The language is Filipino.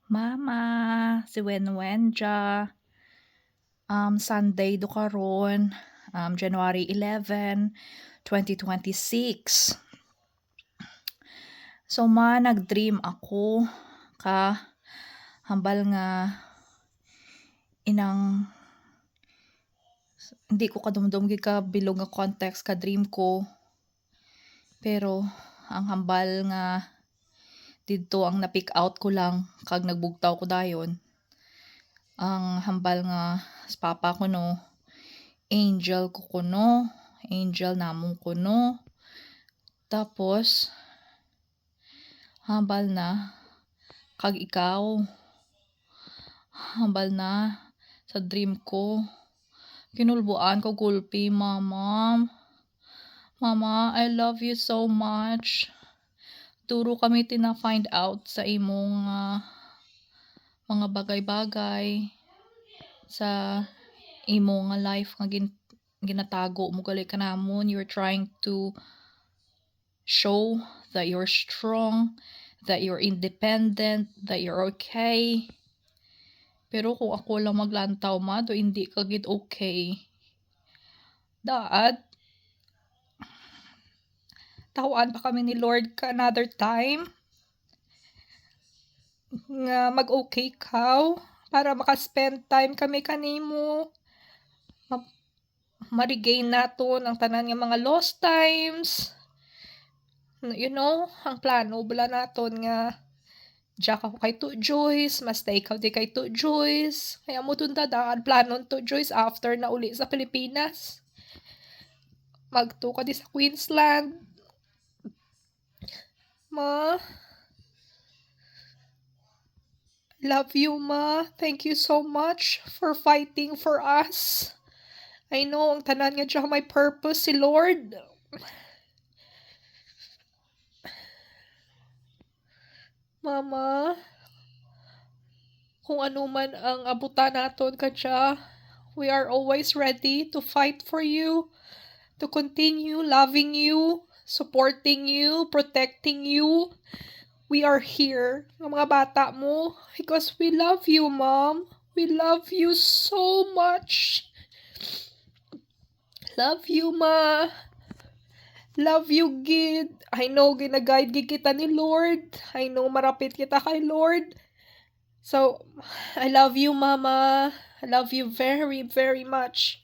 Mama, si Wenwen diya. Sunday do karon, January 11, 2026. So nag-dream ako ka hambal nga inang hindi ko kadumdum gid ka bilog nga context ka dream ko. Pero ang hambal nga didto ang na-pick out ko lang kag nagbugtaw ko dayon. Ang hambal nga sa papa ko no, angel ko kuno, angel namong kuno. Tapos hambal na kag ikaw, hambal na sa dream ko. Kinulbuan ko gulpi, mama. Mama, I love you so much. Turo kami tina-find out sa imong mga bagay-bagay sa imong nga life nga ginatago mo gali kanamon. You're trying to show that you're strong, that you're independent, that you're okay. Pero kung ako lang maglantaw do hindi ka gid okay. Dad, tawaan pa kami ni Lord ka another time nga mag-okay ka para maka-spend time kami kanimo. Ma-regain naton ang tanan nga mga lost times. You know, ang plano bala naton nga diya ako kay to Joyce, mas ikaw di kay to Joyce. Kaya mo tundadaan planon to Joyce after na uli sa Pilipinas. Magto ka di sa Queensland. Ma, love you, Ma. Thank you so much for fighting for us. I know, ang tanan nga diya may purpose si Lord. Mama, kung ano man ang abutan naton kadya, we are always ready to fight for you, to continue loving you, supporting you, protecting you. We are here, ng mga bata mo, because we love you, Mom. We love you so much. Love you, Ma. Love you, gid. I know gina-guide gid kita ni Lord. I know marapit kita kay Lord. So, I love you, Mama. I love you very, very much.